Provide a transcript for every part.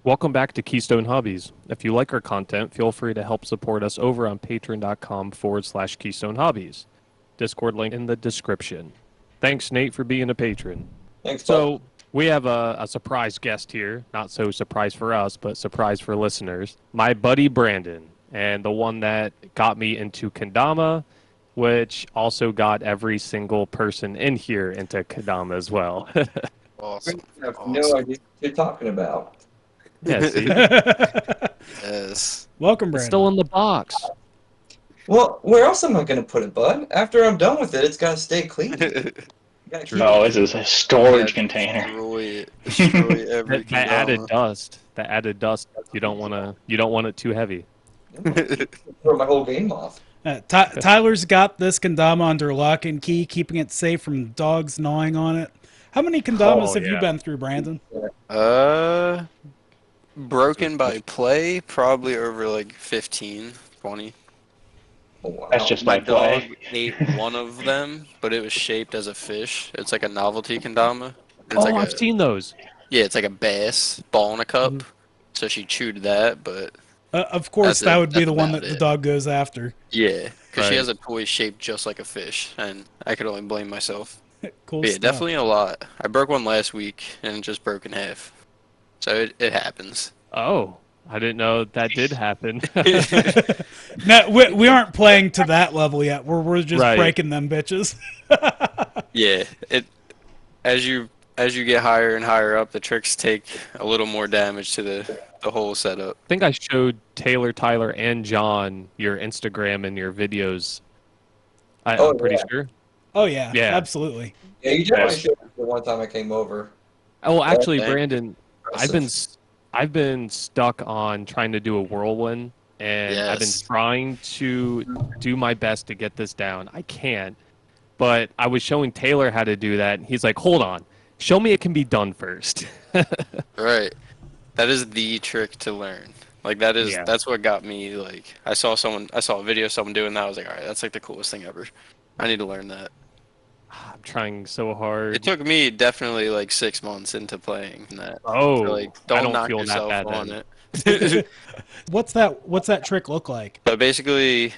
Welcome back to Keystone Hobbies. If you like our content, feel free to help support us over on patreon.com/Keystone Hobbies. Discord link in the description. Thanks, Nate, for being a patron. Thanks, bud. So, we have a surprise guest here. Not so surprise for us, but surprise for listeners. My buddy Brandon, and the one that got me into Kendama, which also got every single person in here into Kendama as well. Awesome. I have Awesome. no idea what you're talking about. Yeah, see? Yes. Welcome, It's Brandon. still in the box. Well, where else am I going to put it, bud? After I'm done with it, it's got to stay clean. You gotta keep No, it. this is a storage container. Destroy it. Destroy every That added Kendama. dust. That added dust. You don't want it too heavy. Throw my whole game off. Tyler's got this kendama under lock and key, keeping it safe from dogs gnawing on it. How many kendamas have you yeah. been through, Brandon? Broken by play, probably over like 15, 20. Oh, wow. That's just My my dog play. ate one of them, but it was shaped as a fish. It's like a novelty kendama. It's Oh, like I've seen those. Yeah, it's like a bass ball in a cup. So she chewed that, but Of course, That's that it. would be That's the one about that the it. dog goes after. yeah, because she Right. has a toy shaped just like a fish, and I could only blame myself. Cool But yeah, stuff. definitely a lot. I broke one last week and it just broke in half. So it happens. Oh, I didn't know that did happen. No, we aren't playing to that level yet. We're just Right. breaking them bitches. Yeah, it as you get higher and higher up, the tricks take a little more damage to the whole setup. I think I showed Taylor, Tyler, and John your Instagram and your videos. Oh, I'm pretty yeah. sure. Oh yeah, Yeah. absolutely. Yeah, you definitely Yes. showed me the one time I came over. Oh, actually, thank you. Brandon, I've been stuck on trying to do a whirlwind, and I've been Yes. trying to do my best to get this down. I can't, but I was showing Taylor how to do that, and he's like, "Hold on, show me it can be done first." Right. That is the trick to learn. Like Yeah. that's what got me like I saw a video of someone doing that. I was like, all right, that's like the coolest thing ever. I need to learn that. I'm trying so hard. It took me definitely like 6 months into playing that. Oh, So, like, I don't don't knock feel that yourself bad on then. it. What's that trick look like? But basically,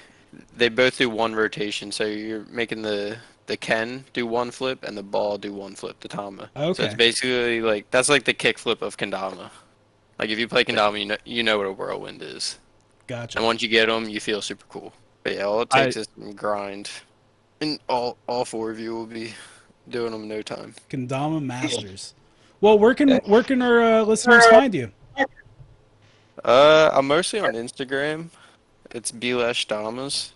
they both do one rotation. So you're making the Ken do one flip and the ball do one flip, the Tama. So Okay. it's basically like that's like the kick flip of Kendama. Like if you play Kendama, you know what a whirlwind is. Gotcha. And once you get them, you feel super cool. But yeah, all it takes is some grind, and all four of you will be doing them in no time. Kendama Masters. Well, where can our listeners find you? I'm mostly on Instagram. It's Damas,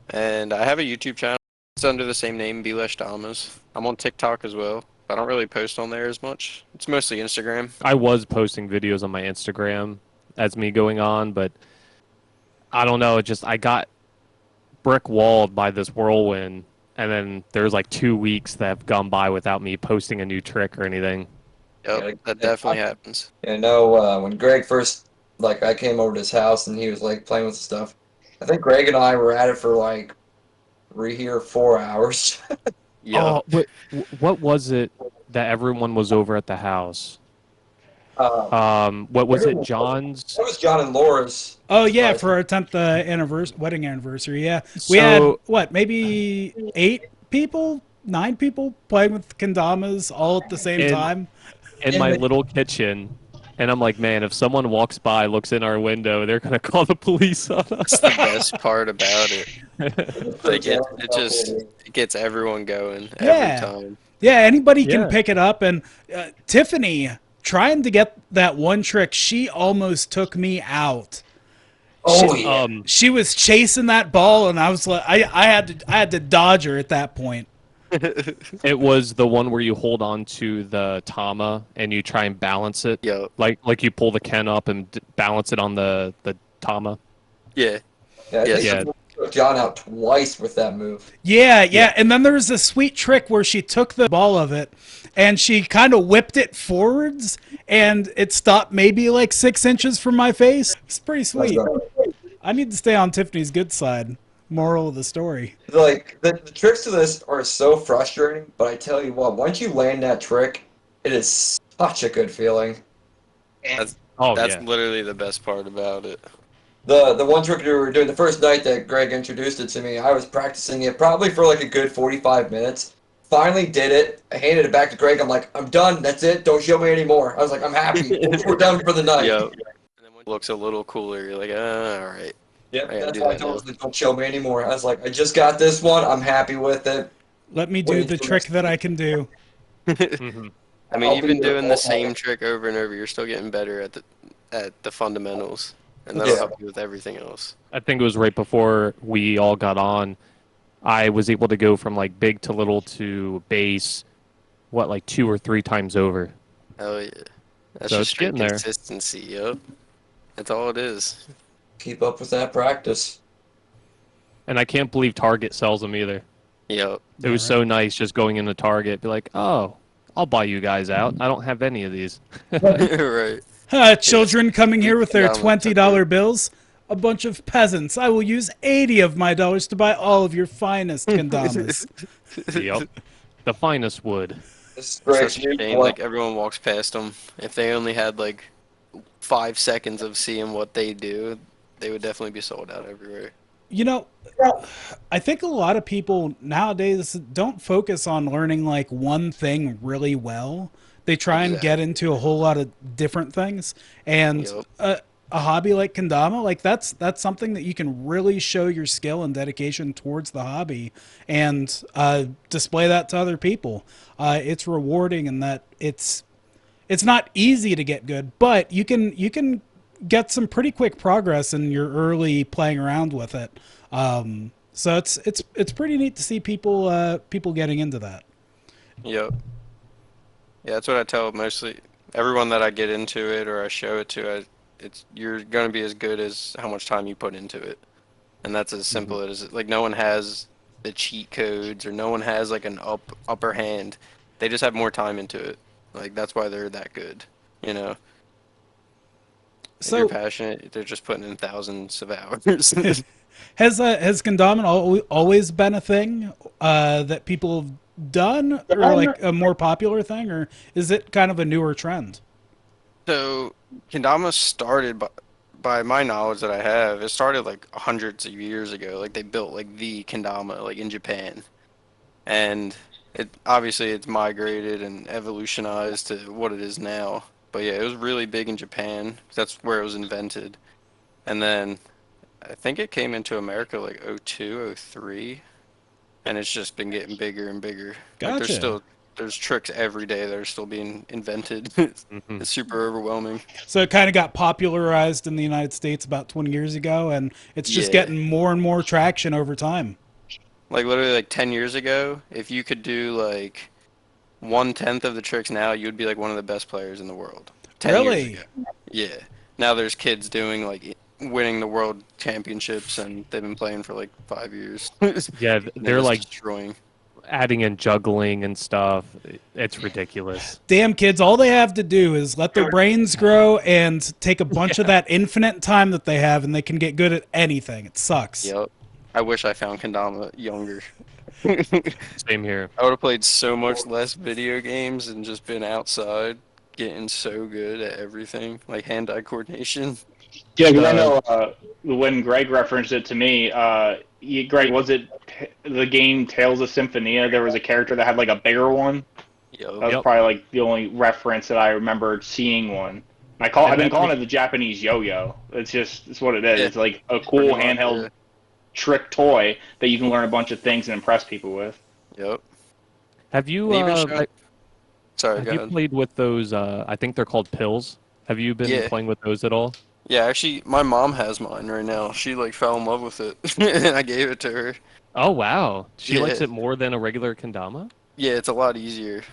and I have a YouTube channel. It's under the same name, Damas. I'm on TikTok as well. I don't really post on there as much. It's mostly Instagram. I was posting videos on my Instagram as me going on, but I don't know. I got brick walled by this whirlwind, and then there's like 2 weeks that have gone by without me posting a new trick or anything. Yep, Yeah, that definitely happens. Yeah, I know when Greg first, I came over to his house and he was, playing with the stuff. I think Greg and I were at it for, 3 or 4 hours. Yep. Oh, what was it that everyone was over at the house? What was it? John's? That was John and Laura's. Oh yeah, surprise. for our 10th wedding anniversary. Yeah, we had what, maybe 8 people, 9 people playing with kendamas all at the same And- time. In my little kitchen, and I'm like, man, if someone walks by, looks in our window, they're gonna call the police on us. That's the best part about it. Like it gets everyone going Yeah. every time. Yeah, anybody can Yeah. pick it up. And Tiffany, trying to get that one trick, she almost took me out. Oh, yeah. She was chasing that ball, and I was like, I had to dodge her at that point. It was the one where you hold on to the Tama and you try and balance it. Yo, Like you pull the Ken up and balance it on the Tama. yeah. Yeah, I think Yeah. she took John out twice with that move. Yeah. And then there was a sweet trick where she took the ball of it and she kind of whipped it forwards, and it stopped maybe like 6 inches from my face. It's pretty sweet. I need to stay on Tiffany's good side. Moral of the story. The tricks to this are so frustrating, but I tell you what, once you land that trick, it is such a good feeling. Oh That's yeah. literally the best part about it. The one trick we were doing the first night that Greg introduced it to me, I was practicing it probably for like a good 45 minutes. Finally did it. I handed it back to Greg. I'm like, I'm done. That's it. Don't show me anymore. I was like, I'm happy. We're done for the night. Yep. And then when it looks a little cooler, you're like, all right. Yep, I gotta that's do why I that told now. him, like, don't show me anymore. I was like, I just got this one. I'm happy with it. Let me do Wait the till trick next that week. I can do. Hmm. I mean, I'll you've be been there doing all the same night. trick over and over. You're still getting better at the fundamentals, and that'll Yeah. help you with everything else. I think it was right before we all got on. I was able to go from like big to little to base, what, like 2 or 3 times over. Hell yeah. That's So just it's straight getting there. consistency, yep. That's all it is. Keep up with that practice. And I can't believe Target sells them either. Yep. It was so nice just going into Target, be like, oh, I'll buy you guys out. I don't have any of these. Right. Children coming here with their Kendama $20 bills. A bunch of peasants. I will use 80 of my dollars to buy all of your finest kendamas. Yep. The finest wood. This is Such Greg's a new shame, one. like everyone walks past them. If they only had like 5 seconds of seeing what they do, they would definitely be sold out everywhere. You know, I think a lot of people nowadays don't focus on learning like one thing really well. They try and get Exactly. into a whole lot of different things. And Yep. a hobby like kendama, like that's something that you can really show your skill and dedication towards the hobby and display that to other people. It's rewarding in that it's not easy to get good, but you can get some pretty quick progress in your early playing around with it. So it's pretty neat to see people getting into that. Yep. Yeah, that's what I tell mostly everyone that I get into it or I show it to. It's you're gonna be as good as how much time you put into it, and that's as simple as it. Like no one has the cheat codes or no one has like an upper hand. They just have more time into it. Like that's why they're that good. You know, if you're So passionate, they're just putting in thousands of hours. has Gundam always been a thing that people have done, or like a more popular thing, or is it kind of a newer trend? So Kendama started by my knowledge that I have, it started like hundreds of years ago. Like they built like the Kendama like in Japan, and it obviously it's migrated and evolutionized to what it is now. But yeah, it was really big in Japan. 'Cause that's where it was invented, and then I think it came into America like '02, '03, and it's just been getting bigger and bigger. Like Gotcha. there's tricks every day that are still being invented. Hmm. It's super overwhelming. So it kind of got popularized in the United States about 20 years ago, and it's just Yeah. getting more and more traction over time. Like literally like 10 years ago, if you could do like 1/10 of the tricks now, you would be like one of the best players in the world. 10 years Really? ago. Yeah. Now there's kids doing like winning the world championships and they've been playing for like 5 years. Yeah, They're they're just like destroying. adding in juggling and stuff. It's ridiculous. Damn kids, all they have to do is let their brains grow and take a bunch of that infinite time that they have, and they can get good at anything. It sucks. Yep. I wish I found Kendama younger. Same here. I would have played so much less video games and just been outside getting so good at everything, like hand-eye coordination. Yeah, because I know when Greg referenced it to me, Greg, was it the game Tales of Symphonia? There was a character that had like a bigger one. That was Yep. probably like the only reference that I remembered seeing one. I've been calling it the Japanese yo-yo. It's what it is. Yeah, It's like a cool pretty much, handheld yeah. trick toy that you can learn a bunch of things and impress people with. Yep. Have you And even show- Sorry, have go you ahead. played with those? I think they're called pills. Have you been Yeah. playing with those at all? Yeah, actually, my mom has mine right now. She like fell in love with it, and I gave it to her. Oh wow, she likes Yeah. it more than a regular kendama. Yeah, it's a lot easier.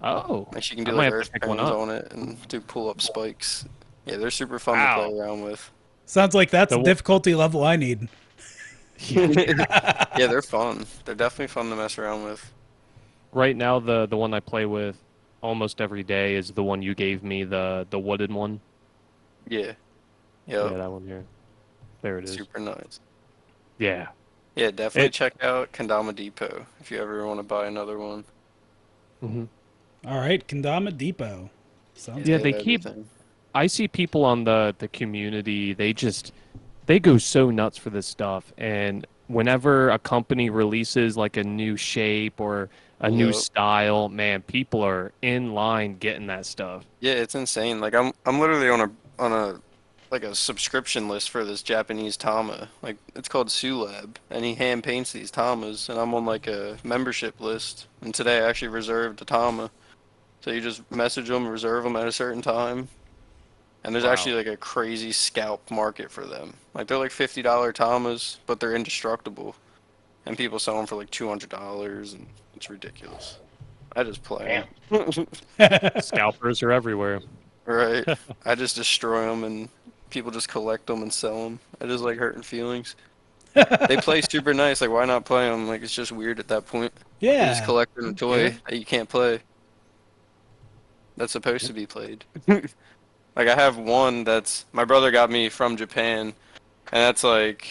Oh, Like she can I do might like have to earth pick one turns up. on it and do pull-up spikes. Yeah, they're super fun Wow. to play around with. Sounds like that's The a w- difficulty level I need. Yeah, they're fun. They're definitely fun to mess around with. Right now, the one I play with almost every day is the one you gave me, the wooden one. Yeah. Yeah, Yep. that one here. There it is. Super nice. Yeah. Yeah, definitely It- check out Kendama Depot if you ever want to buy another one. Hmm. All right, Kendama Depot. Sounds Yeah, have they keep- everything. I see people on the community, they go so nuts for this stuff. And whenever a company releases like a new shape or a new Yep. style, man, people are in line getting that stuff. Yeah, it's insane. Like I'm literally on a like a subscription list for this Japanese Tama. Like it's called Sulab, and he hand paints these Tamas, and I'm on like a membership list. And today I actually reserved a Tama. So you just message them, reserve them at a certain time. And there's Wow. actually like a crazy scalp market for them. Like they're like $50 Tamas, but they're indestructible. And people sell them for like $200, and it's ridiculous. I just play 'em. Scalpers are everywhere. Right. I just destroy them, and people just collect them and sell them. I just like hurting feelings. They play super nice. Like, why not play them? Like, it's just weird at that point. You're just Yeah. collecting a toy that you can't play. That's supposed to be played. Like, I have one that's my brother got me from Japan, and that's like,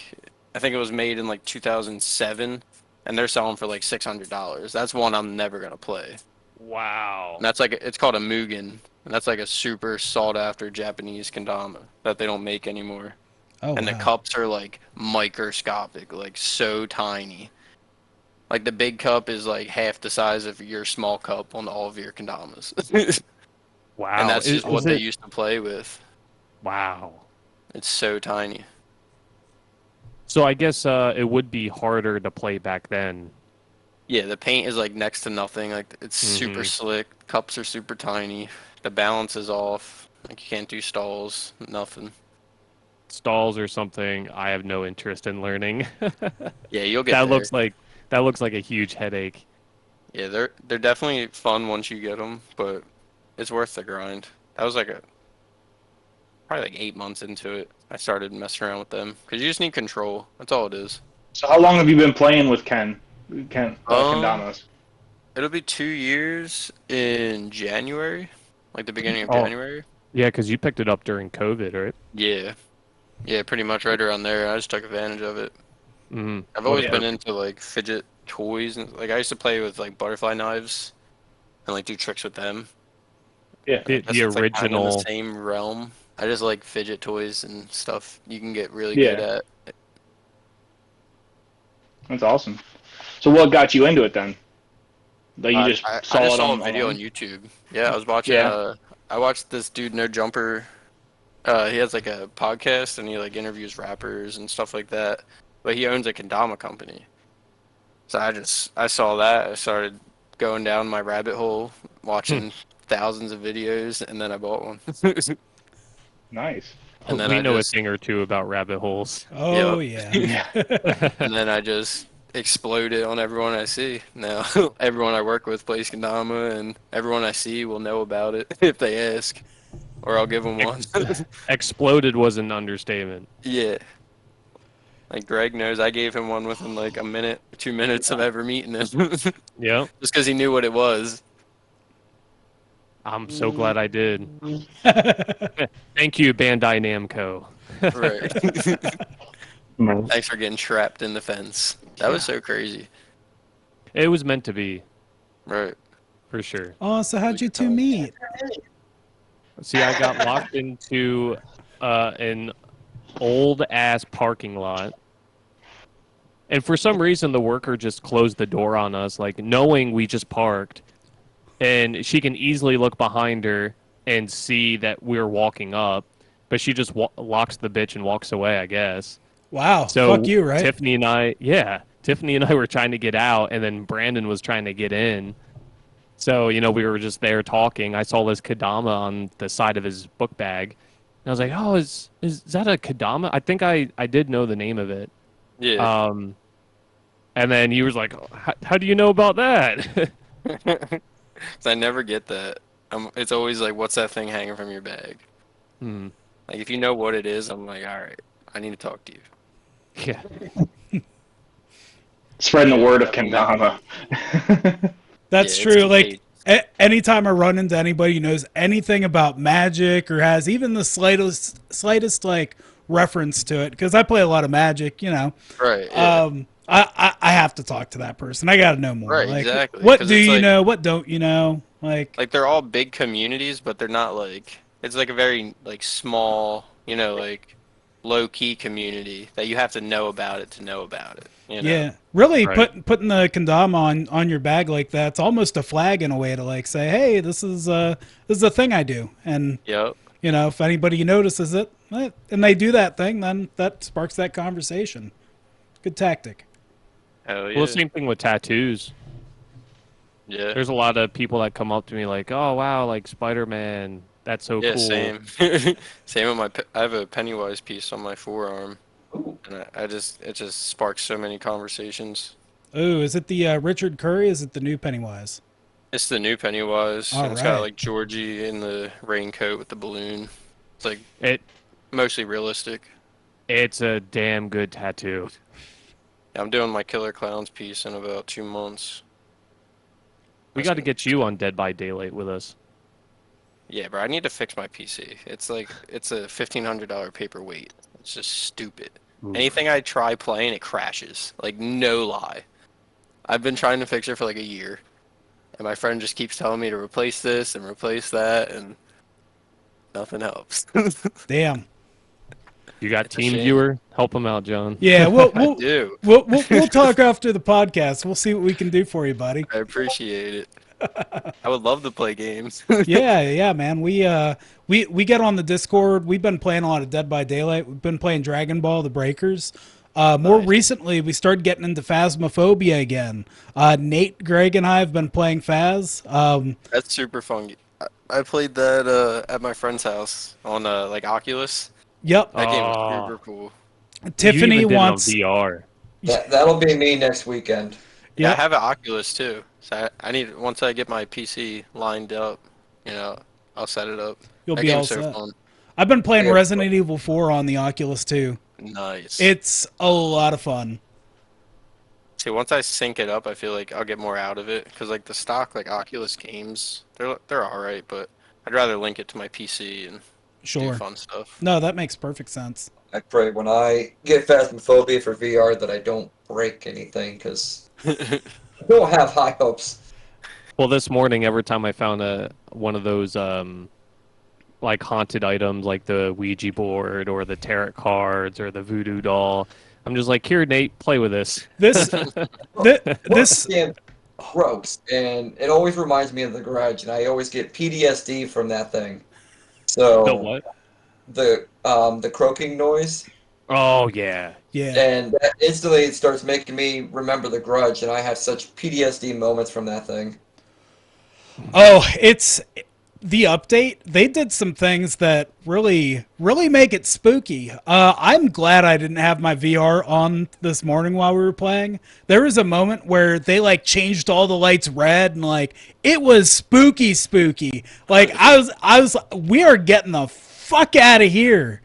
I think it was made in like 2007, and they're selling for like $600. That's one I'm never gonna play. Wow. And that's like it's called a Mugen, and that's like a super sought after Japanese kendama that they don't make anymore. Oh, And the wow. cups are like microscopic, like so tiny. Like the big cup is like half the size of your small cup on all of your kendamas. Wow. And that's just what Is they it- used to play with. Wow. It's so tiny. So I guess it would be harder to play back then. Yeah, the paint is like next to nothing. Like it's super Mhm. slick. Cups are super tiny. The balance is off. Like you can't do stalls. Nothing. Stalls or something, I have no interest in learning. Yeah, you'll get that there. looks like a huge headache. Yeah, they're definitely fun once you get them, but it's worth the grind. That was like probably like 8 months into it. I started messing around with them because you just need control. That's all it is. So how long have you been playing with Kendamas? It'll be 2 years in January, like the beginning of Oh. January. Yeah, because you picked it up during COVID, right? Yeah, pretty much right around there. I just took advantage of it. Mm-hmm. I've always been into like fidget toys, and like I used to play with like butterfly knives and like do tricks with them. Yeah. The That's like, kind of in original. the same realm. I just like fidget toys and stuff you can get really Yeah. good at. That's awesome. So what got you into it then? Like you just I saw just it saw on a video on online? YouTube. Yeah, I was watching. Yeah. I watched this dude No Jumper. He has like a podcast and he like interviews rappers and stuff like that. But he owns a kendama company. So I saw that. I started going down my rabbit hole, watching thousands of videos, and then I bought one. Nice. And then We I know just- a thing or two about rabbit holes. Oh, Yep. yeah. And then I just exploded on everyone I see. Now everyone I work with plays kendama, and everyone I see will know about it if they ask, or I'll give them one. Exploded was an understatement. Yeah. Like Greg knows, I gave him one within like a minute, 2 minutes of ever meeting him, just Yeah, because he knew what it was. I'm so glad I did. Thank you, Bandai Namco. Right. Thanks for getting trapped in the fence. That was so crazy. It was meant to be, Right. for sure. Oh, so how'd you two meet? See, I got locked into an old ass parking lot. And for some reason, the worker just closed the door on us, like knowing we just parked. And she can easily look behind her and see that we're walking up. But she just locks the bitch and walks away, I guess. Wow. So Fuck you, right? Tiffany and I were trying to get out, and then Brandon was trying to get in. So, we were just there talking. I saw this Kendama on the side of his book bag. And I was like, oh, is that a Kendama? I think I did know the name of it. Yeah. And then he was like, how do you know about that? 'Cause I never get that. It's always like, what's that thing hanging from your bag? Hmm. Like, if you know what it is, I'm like, all right, I need to talk to you. Yeah. Spreading the word of Kendama. That's Yeah, true. it's Like, anytime I run into anybody who knows anything about Magic or has even the slightest like reference to it, because I play a lot of Magic, Right. Yeah. I have to talk to that person. I got to know more. Right, Like, exactly, what 'cause do it's you like- know? What don't you know? Like, Like, they're all big communities, but they're not like it's like a very like small, you know, like low key community that you have to know about it to know about it. You know? Yeah, really Right. putting the kendama on your bag like that's almost a flag in a way to like say, hey, this is a thing I do, and Yep. you know, if anybody notices it, and they do that thing, then that sparks that conversation. Good tactic. Hell Well, yeah. same thing with tattoos. Yeah. There's a lot of people that come up to me like, "Oh wow, like Spider-Man, that's so Yeah, cool." same. Same with I have a Pennywise piece on my forearm, Ooh. and it just sparks so many conversations. Oh, is it the Richard Curry? Is it the new Pennywise? It's the new Pennywise, All and it's got right. like Georgie in the raincoat with the balloon. It's like It mostly realistic. it's a damn good tattoo. Yeah, I'm doing my Killer Clowns piece in about 2 months. We That's got to gonna be get you on Dead by Daylight with us. Yeah, bro, I need to fix my PC. It's like it's a $1,500 paperweight. It's just stupid. Oof. Anything I try playing, it crashes. Like no lie. I've been trying to fix it for like a year, and my friend just keeps telling me to replace this and replace that, and nothing helps. Damn. You got It's a Team shame. Viewer? Help him out, John. Yeah, I do. we'll talk after the podcast. We'll see what we can do for you, buddy. I appreciate it. I would love to play games. Yeah, man. We get on the Discord. We've been playing a lot of Dead by Daylight. We've been playing Dragon Ball: The Breakers. More Nice. recently, we started getting into Phasmophobia again. Nate, Greg, and I have been playing Phas. That's super fun. I played that at my friend's house on like Oculus. Yep. That game was Oh, super cool. Tiffany you even did wants. it on VR. That'll be me next weekend. Yeah, I Yep. have an Oculus too. So I need once I get my PC lined up, you know, I'll set it up. You'll That be all game's so set. fun. I've been playing Yeah. Resident Evil 4 on the Oculus too. Nice. It's a lot of fun. See, once I sync it up, I feel like I'll get more out of it because like the stock like Oculus games, they're all right, but I'd rather link it to my PC and do Sure. fun stuff. No, that makes perfect sense. I pray when I get Phasmophobia for VR that I don't break anything because I don't have high hopes. Well, this morning, every time I found one of those like haunted items, like the Ouija board or the tarot cards or the voodoo doll, I'm just like, here, Nate, play with this. This this Damn gross, and it always reminds me of the garage, and I always get PTSD from that thing. So The what? the croaking noise, Oh yeah. yeah. and that instantly starts making me remember the grudge, and I have such PTSD moments from that thing. Oh, it's the update. They did some things that really make it spooky. I'm glad I didn't have my VR on this morning while we were playing. There was a moment where they like changed all the lights red and like it was spooky. Like I was we are getting the fuck out of here.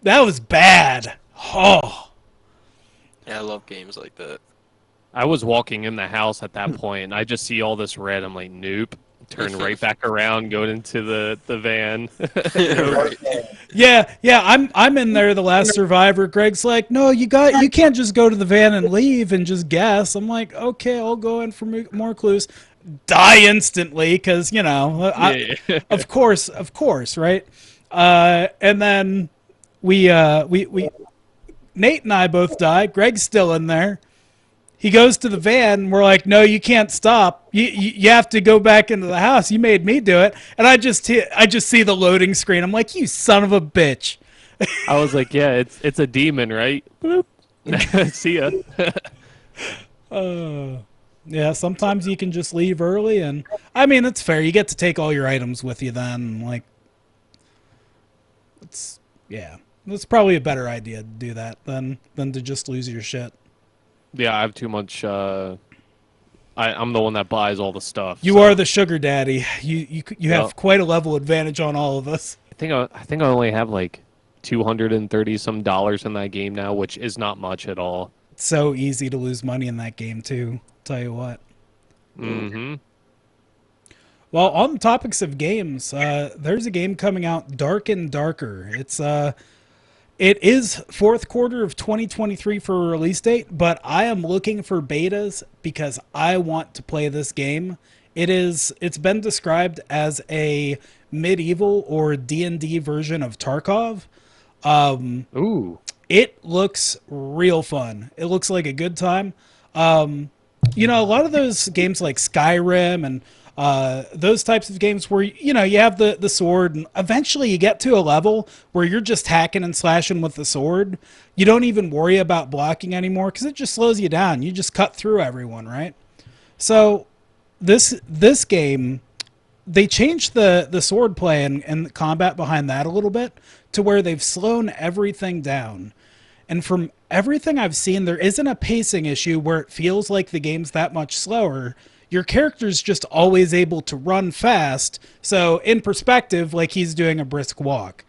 That was bad. Oh. Yeah, I love games like that. I was walking in the house at that point, and I just see all this red. I'm like, nope. Turn right back around, go into the van. Right. Yeah, I'm in there, the last survivor. Greg's like, no, you can't just go to the van and leave and just guess. I'm like, okay, I'll go in for more clues. Die instantly, because you know, Yeah. of course, right? And then we Nate and I both die. Greg's still in there. He goes to the van, and we're like, no, you can't stop. You have to go back into the house. You made me do it. And I just see the loading screen. I'm like, you son of a bitch. I was like, yeah, it's a demon, right? Boop. See ya. Yeah, sometimes you can just leave early, and I mean, it's fair. You get to take all your items with you then. Like, it's probably a better idea to do that than to just lose your shit. Yeah, I have too much. I'm the one that buys all the stuff. You so are the sugar daddy. You have quite a level advantage on all of us. I think I only have like $230 some in that game now, which is not much at all. It's so easy to lose money in that game too. Tell you what. Mm-hmm. Well, on the topics of games, there's a game coming out, Dark and Darker. It is fourth quarter of 2023 for a release date, but I am looking for betas because I want to play this game It's been described as a medieval or D&D version of Tarkov. Ooh. It looks real fun. It looks like a good time. You know, a lot of those games like Skyrim and those types of games where, you know, you have the sword and eventually you get to a level where you're just hacking and slashing with the sword. You don't even worry about blocking anymore because it just slows you down. You just cut through everyone, right? So this game, they changed the sword play and the combat behind that a little bit to where they've slowed everything down. And from everything I've seen, there isn't a pacing issue where it feels like the game's that much slower. Your character's just always able to run fast. So in perspective, like he's doing a brisk walk.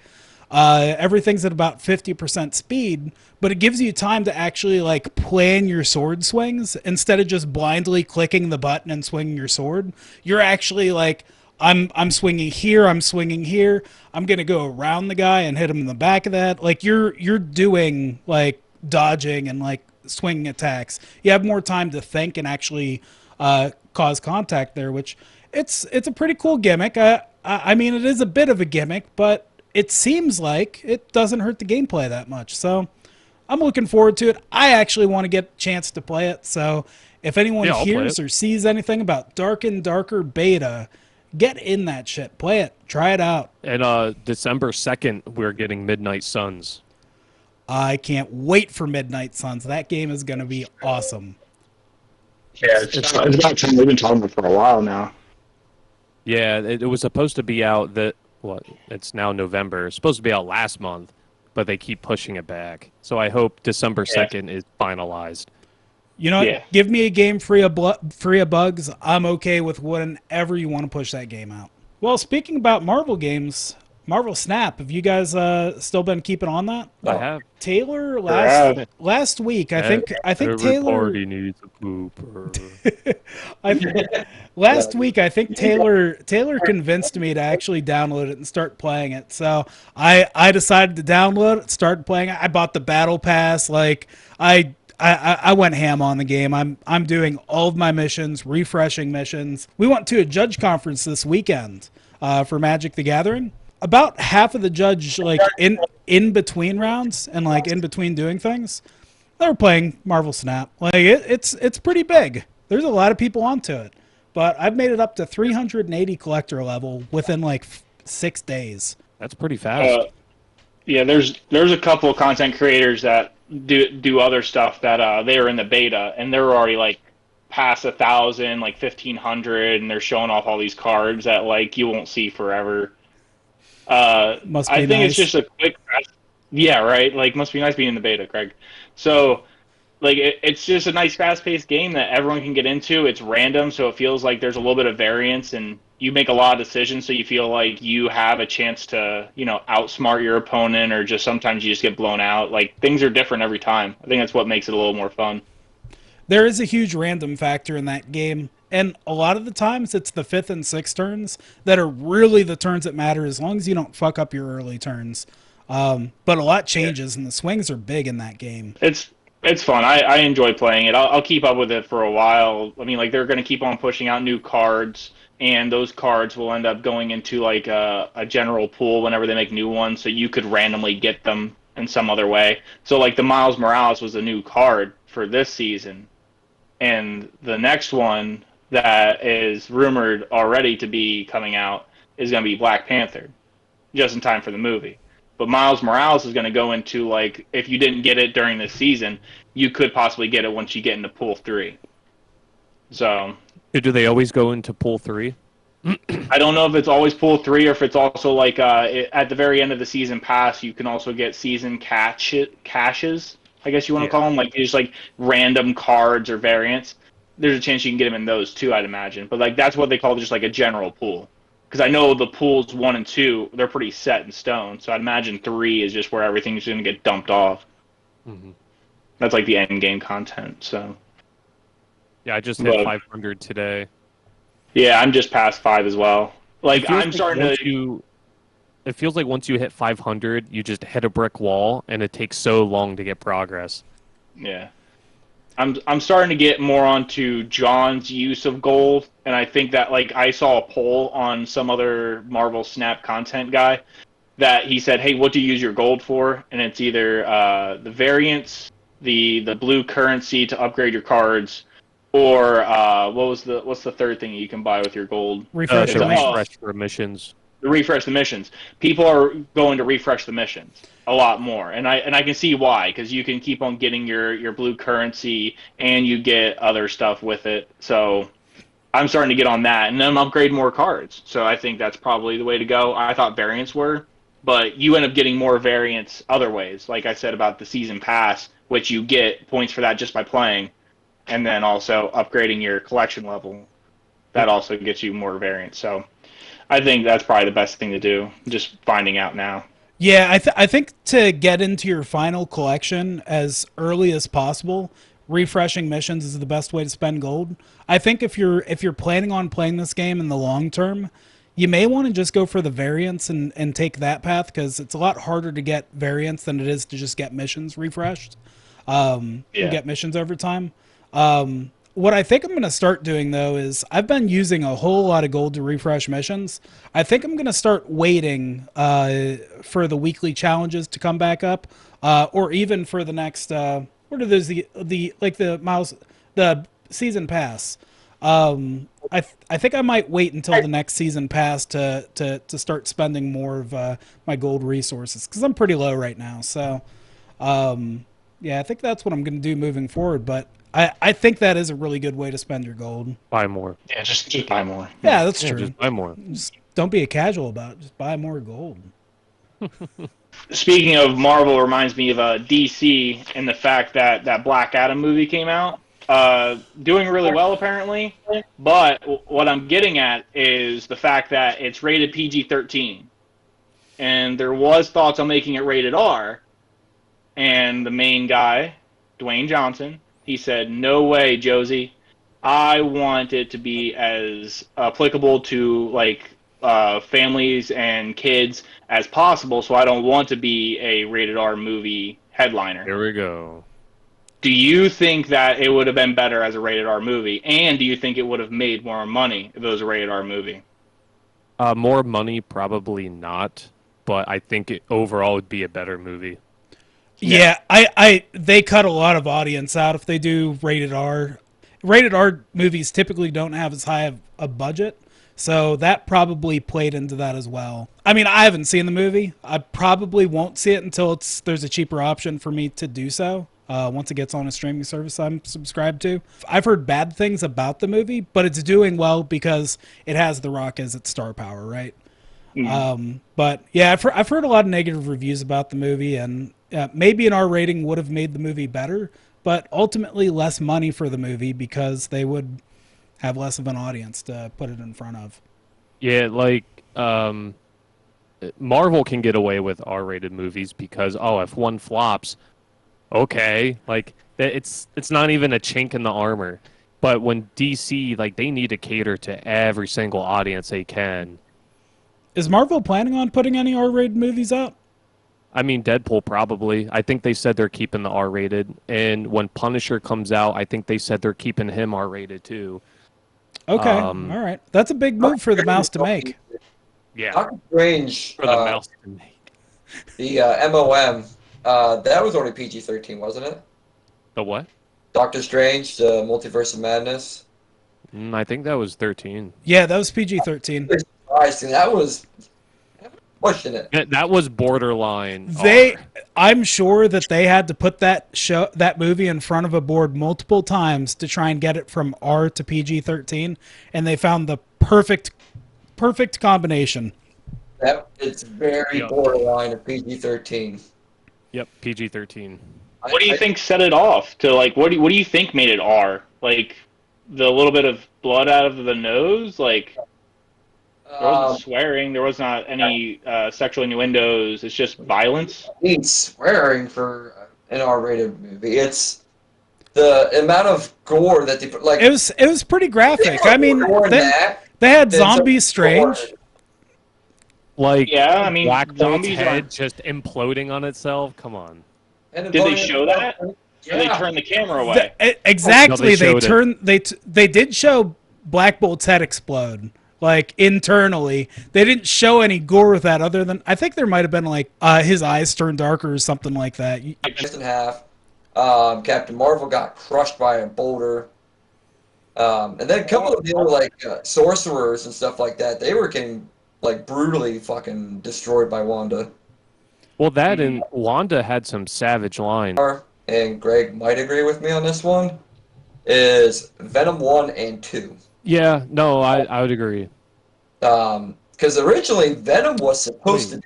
Everything's at about 50% speed, but it gives you time to actually like plan your sword swings instead of just blindly clicking the button and swinging your sword. You're actually like, I'm swinging here, I'm swinging here. I'm going to go around the guy and hit him in the back of the head. Like you're doing like dodging and like swinging attacks. You have more time to think and actually cause contact there, which it's a pretty cool gimmick. I mean, it is a bit of a gimmick, but it seems like it doesn't hurt the gameplay that much. So I'm looking forward to it. I actually want to get a chance to play it. So if anyone hears or sees anything about Dark and Darker Beta, get in that shit. Play it. Try it out. And December 2nd, we're getting Midnight Suns. I can't wait for Midnight Suns. That game is going to be awesome. Yeah, it's about time. We've been talking about it for a while now. Yeah, it was supposed to be out it's now November. It's supposed to be out last month, but they keep pushing it back. So I hope December 2nd is finalized. You know what? Give me a game free of bugs. I'm okay with whatever you want to push that game out. Well, speaking about Marvel games, Marvel Snap, have you guys still been keeping on that? I have. Taylor last week, I think Taylor party needs a pooper. Last week, I think Taylor convinced me to actually download it and start playing it. So I decided to download it, start playing it. I bought the battle pass. Like I went ham on the game. I'm doing all of my missions, refreshing missions. We went to a judge conference this weekend for Magic the Gathering. About half of the judge, like in between rounds and like in between doing things, they were playing Marvel Snap. Like it's pretty big. There's a lot of people onto it, but I've made it up to 380 collector level within like 6 days. That's pretty fast. Yeah, there's a couple of content creators that do other stuff that they are in the beta and they're already like past 1,000, like 1,500, and they're showing off all these cards that like you won't see forever. I think nice. It's just a quick. Yeah, right. Like, must be nice being in the beta, Craig. So, like, it's just a nice, fast-paced game that everyone can get into. It's random, so it feels like there's a little bit of variance, and you make a lot of decisions, so you feel like you have a chance to, you know, outsmart your opponent, or just sometimes you just get blown out. Like, things are different every time. I think that's what makes it a little more fun. There is a huge random factor in that game. And a lot of the times it's the 5th and 6th turns that are really the turns that matter as long as you don't fuck up your early turns. But a lot changes and the swings are big in that game. It's fun. I enjoy playing it. I'll keep up with it for a while. I mean, like they're going to keep on pushing out new cards and those cards will end up going into like a general pool whenever they make new ones. So you could randomly get them in some other way. So like the Miles Morales was a new card for this season. And the next one that is rumored already to be coming out is going to be Black Panther, just in time for the movie. But Miles Morales is going to go into, like, if you didn't get it during this season, you could possibly get it once you get into Pool 3. So... Do they always go into Pool 3? I don't know if it's always Pool 3 or if it's also, like, at the very end of the season pass, you can also get season caches, I guess you want to call them. Like, just, like, random cards or variants. There's a chance you can get them in those too, I'd imagine. But like that's what they call just like a general pool. Because I know the pools 1 and 2, they're pretty set in stone. So I'd imagine 3 is just where everything's going to get dumped off. Mm-hmm. That's like the end game content. So yeah, I just hit 500 today. Yeah, I'm just past 5 as well. Like I'm starting to. It feels like once you hit 500, you just hit a brick wall, and it takes so long to get progress. Yeah. I'm starting to get more onto John's use of gold, and I think that like I saw a poll on some other Marvel Snap content guy that he said, "Hey, what do you use your gold for?" And it's either the variants, the blue currency to upgrade your cards, or what's the third thing you can buy with your gold? Refresh To the mission. refresh for missions. Refresh the missions. People are going to refresh the missions a lot more, and I can see why, because you can keep on getting your blue currency and you get other stuff with it. So I'm starting to get on that, and then upgrade more cards. So I think that's probably the way to go. I thought variants were, but you end up getting more variants other ways. Like I said about the season pass, which you get points for that just by playing, and then also upgrading your collection level. That also gets you more variants. So I think that's probably the best thing to do, just finding out now. Yeah, I think to get into your final collection as early as possible, refreshing missions is the best way to spend gold. I think if you're planning on playing this game in the long term, you may want to just go for the variants and take that path, because it's a lot harder to get variants than it is to just get missions refreshed. And get missions over time. What I think I'm going to start doing, though, is I've been using a whole lot of gold to refresh missions. I think I'm going to start waiting for the weekly challenges to come back up, or even for the next what are those, the season pass. I think I might wait until the next season pass to start spending more of my gold resources, because I'm pretty low right now. So yeah, I think that's what I'm going to do moving forward. But I think that is a really good way to spend your gold. Buy more. Yeah, just buy more. Yeah, that's Yeah, true. just buy more. Just don't be a casual about it. Just buy more gold. Speaking of Marvel, reminds me of DC and the fact that that Black Adam movie came out. Doing really well, apparently. But what I'm getting at is the fact that it's rated PG-13. And there was thoughts on making it rated R. And the main guy, Dwayne Johnson, he said, "No way, Josie. I want it to be as applicable to like families and kids as possible, so I don't want to be a rated R movie headliner." Here we go. Do you think that it would have been better as a rated R movie? And do you think it would have made more money if it was a rated R movie? More money, probably not, but I think it overall would be a better movie. Yeah, they cut a lot of audience out if they do rated R. Rated R movies typically don't have as high of a budget, so that probably played into that as well. I mean, I haven't seen the movie. I probably won't see it until there's a cheaper option for me to do so. Once it gets on a streaming service I'm subscribed to. I've heard bad things about the movie, but it's doing well because it has The Rock as its star power, right? Mm-hmm. But yeah, I've heard a lot of negative reviews about the movie, and maybe an R rating would have made the movie better, but ultimately less money for the movie because they would have less of an audience to put it in front of. Yeah, like Marvel can get away with R-rated movies because if one flops, okay, like it's not even a chink in the armor. But when DC, like, they need to cater to every single audience they can. Is Marvel planning on putting any R-rated movies out? I mean, Deadpool probably. I think they said they're keeping the R-rated. And when Punisher comes out, I think they said they're keeping him R-rated too. Okay, all right. That's a big move for the mouse to make. Yeah. Doctor Strange, For the mouse to make. the MOM, that was only PG-13, wasn't it? The what? Doctor Strange, the Multiverse of Madness. I think that was 13. Yeah, that was PG-13. I see. That was pushing it. That was borderline. I'm sure that they had to put that movie in front of a board multiple times to try and get it from R to PG-13, and they found the perfect combination. It's very borderline of PG-13. Yep, PG-13. What do you think set it off to, like, what do you think made it R? Like, the little bit of blood out of the nose? Like, there wasn't swearing, there was not any sexual innuendos, it's just violence? Needs swearing for an R-rated movie. It's the amount of gore that they put, like... It was pretty graphic. I mean, they had Zombie Strange. Like, yeah, I mean, Black Bolt's zombies head just imploding on itself? Come on. Did they show that? So they turned the camera away. Exactly. No, they turned. They did show Black Bolt's head explode, like internally. They didn't show any gore with that, other than I think there might have been like his eyes turned darker or something like that. In half. Captain Marvel got crushed by a boulder. And then a couple of the other like sorcerers and stuff like that, they were getting like brutally fucking destroyed by Wanda. Well, that and Wanda had some savage lines. And Greg might agree with me on this one, is Venom 1 and 2. Yeah, no, I would agree. Because originally Venom was supposed to,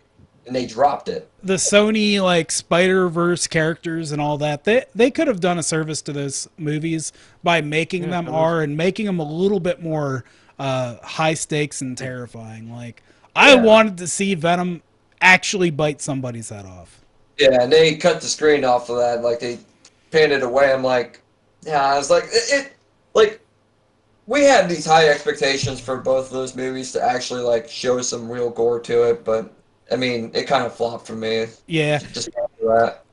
and they dropped it. The Sony like Spider-Verse characters and all that, they could have done a service to those movies by making them R and making them a little bit more high stakes and terrifying. Like I wanted to see Venom actually bite somebody's head off. Yeah, and they cut the screen off of that, like they panned it away. I'm like, yeah, I was like, like we had these high expectations for both of those movies to actually like show some real gore to it, but I mean, it kind of flopped for me. Yeah. Just after that.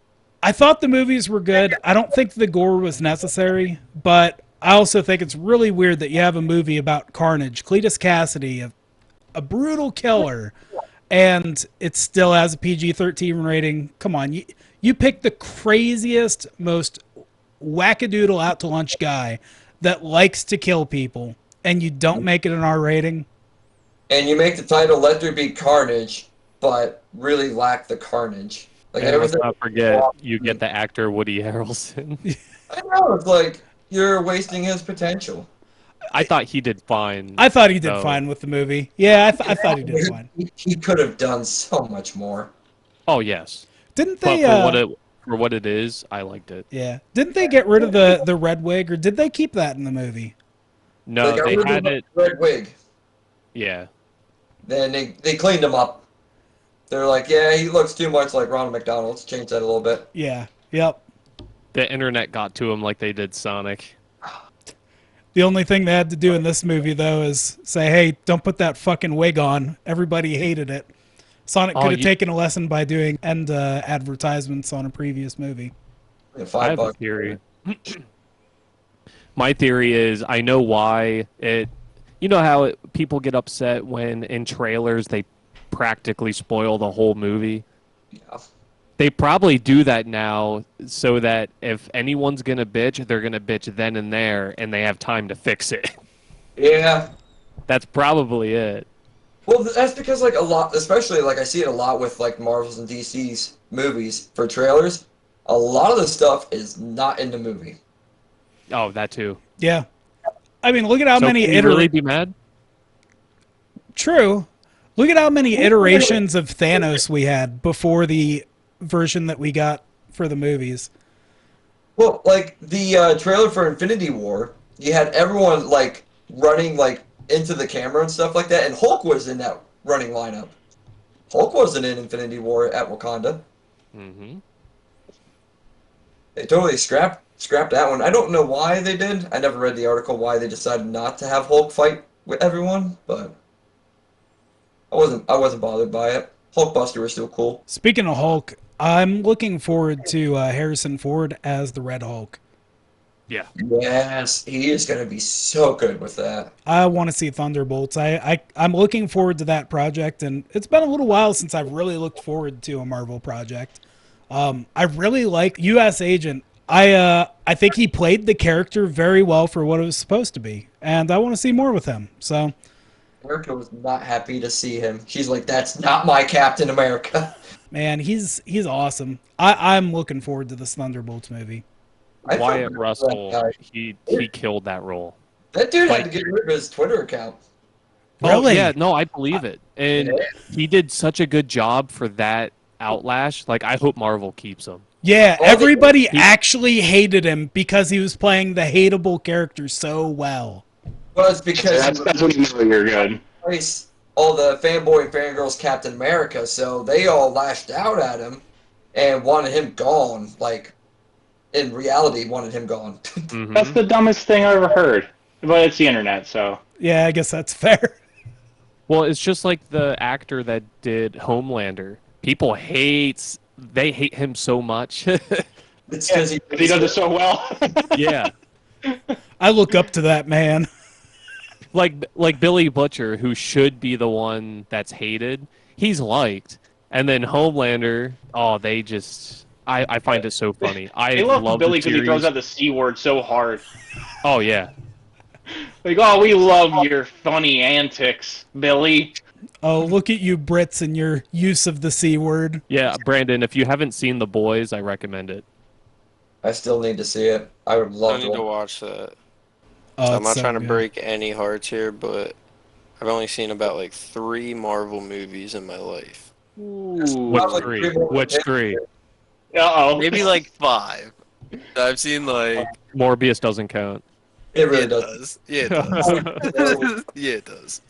I thought the movies were good. I don't think the gore was necessary, but I also think it's really weird that you have a movie about Carnage, Cletus Cassidy, a brutal killer, and it still has a PG-13 rating. Come on, you pick the craziest, most wackadoodle out-to-lunch guy that likes to kill people, and you don't make it an R rating? And you make the title Let There Be Carnage, but really lack the carnage. Like And let's everything. not forget, you get the actor Woody Harrelson. I know, it's like you're wasting his potential. I thought he did fine. I thought he did though. fine with the movie. Yeah, I thought he did fine. He could have done so much more. Oh yes, Didn't but they? for what it is, I liked it. Yeah. Didn't they get rid of the red wig, or did they keep that in the movie? No, got they rid of had the it. red wig. Yeah, Then they cleaned him up. They're like, yeah, he looks too much like Ronald McDonald. Let's change that a little bit. Yeah. Yep. the internet got to him like they did Sonic. The only thing they had to do in this movie, though, is say, hey, don't put that fucking wig on. Everybody hated it. Sonic could have taken a lesson by doing end advertisements on a previous movie. Yeah, I have a theory. My theory is I know why it. You know how people get upset when in trailers they practically spoil the whole movie? Yeah. They probably do that now so that if anyone's going to bitch, they're going to bitch then and there, and they have time to fix it. Yeah. That's probably it. Well, that's because, like, a lot, especially, like, I see it a lot with, like, Marvel's and DC's movies for trailers. A lot of the stuff is not in the movie. Oh, that too. Yeah. I mean, look at how many can you really be mad? True. Look at how many iterations of Thanos we had before the version that we got for the movies. Well, like, the trailer for Infinity War, you had everyone, like, running, like, into the camera and stuff like that, and Hulk was in that running lineup. Hulk wasn't in Infinity War at Wakanda. Mm-hmm. They totally scrapped that one. I don't know why they did. I never read the article why they decided not to have Hulk fight with everyone, but I wasn't bothered by it. Hulkbuster was still cool. Speaking of Hulk, I'm looking forward to Harrison Ford as the Red Hulk. Yeah. Yes, he is going to be so good with that. I want to see Thunderbolts. I'm looking forward to that project, and it's been a little while since I've really looked forward to a Marvel project. I really like U.S. Agent. I think he played the character very well for what it was supposed to be, and I want to see more with him. So, America was not happy to see him. She's like, "That's not my Captain America." man, he's awesome. I'm looking forward to this Thunderbolts movie. Wyatt Russell, he killed that role. That dude had to get rid of his Twitter account. Really? Oh, yeah, no, I believe it. And he did such a good job for that outlash. Like, I hope Marvel keeps him. Yeah, everybody actually hated him because he was playing the hateable character so well. Well, it's because That's when you know you're good. all the fanboy and fangirls Captain America, so they all lashed out at him and wanted him gone. Like, in reality, wanted him gone. Mm-hmm. That's the dumbest thing I've ever heard. But it's the internet, so. Yeah, I guess that's fair. Well, it's just like the actor that did Homelander. People hate him so much It's because He does it so well. Yeah. I look up to that man. Like Billy Butcher, who should be the one that's hated, he's liked. And then Homelander, oh, they just I find it so funny. I They love love Billy the because he throws series. out the C word so hard. Oh yeah. Like, oh, we love your funny antics, Billy. Oh, look at you Brits and your use of the C word. Yeah, Brandon, if you haven't seen The Boys, I recommend it. I still need to see it. I would I love need to to. watch that. Oh, I'm it's not so trying to good. break any hearts here, but I've only seen about like 3 Marvel movies in my life. Ooh. Which Probably three? three more than Which Panther. three? Uh-oh. Maybe like 5. I've seen like Morbius doesn't count. It really it does. does. Yeah, it does. Yeah, it does.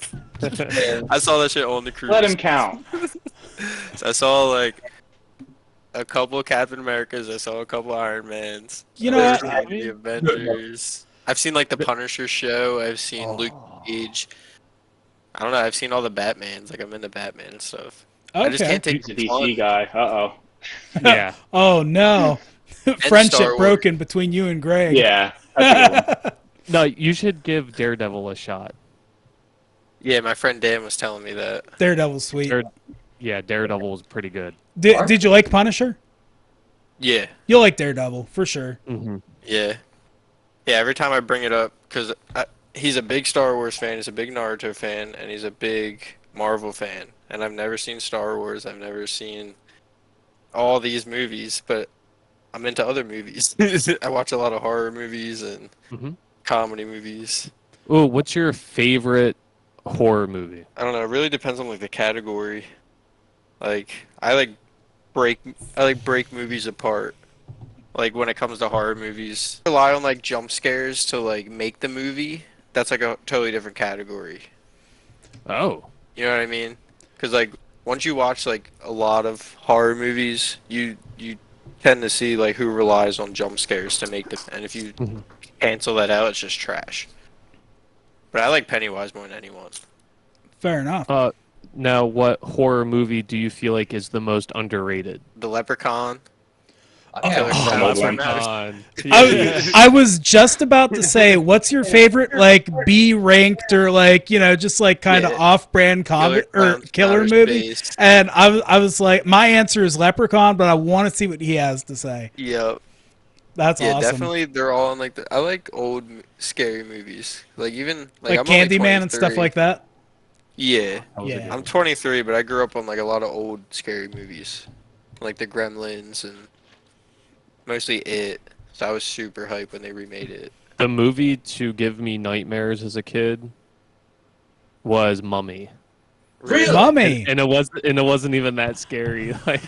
And I saw that shit on the cruise. Let him count. So I saw like a couple of Captain Americas. I saw a couple Iron Mans. You know I've what? seen the Avengers. I've seen like the Punisher show. I've seen Luke Cage. I don't know. I've seen all the Batmans. Like I'm into Batman and stuff. I just Okay. can't take He's a the DC fun. guy. Uh-oh. Yeah. Oh no. Star Friendship Wars. broken between you and Greg. Yeah. That's a good one. No, you should give Daredevil a shot. Yeah, my friend Dan was telling me that. Daredevil's sweet. Yeah, Daredevil is pretty good. Did you like Punisher? Yeah, You'll like Daredevil for sure. Mm-hmm. yeah, yeah. Every time I bring it up, because he's a big Star Wars fan, he's a big Naruto fan, and he's a big Marvel fan. And I've never seen Star Wars. I've never seen all these movies, but I'm into other movies. I watch a lot of horror movies and Mm-hmm. comedy movies. Oh, what's your favorite horror movie? I don't know. It really depends on like the category. Like I like break movies apart. Like when it comes to horror movies, I rely on like jump scares to like make the movie. That's like a totally different category. Oh. You know what I mean? Because like once you watch like a lot of horror movies, you tend to see like who relies on jump scares to make the. And if you Mhm. cancel that out, it's just trash. But I like Pennywise more than anyone. Fair enough. Now, what horror movie do you feel like is the most underrated? The Leprechaun. Yeah. Leprechaun. I was just about to say, what's your favorite like B ranked or like just like kind of Yeah. off brand comedy or Clowns from killer Outer movie? Space. And I was like, my answer is Leprechaun, but I want to see what he has to say. Yep. That's Yeah, awesome. definitely. They're all in like the. I like old scary movies. Like even Like I'm only Candyman and stuff 23. like that. Yeah, Yeah. I'm 23, but I grew up on like a lot of old scary movies, like the Gremlins and mostly It. So I was super hyped when they remade it. The movie to give me nightmares as a kid was Mummy. Really? Mummy. And it wasn't even that scary. Like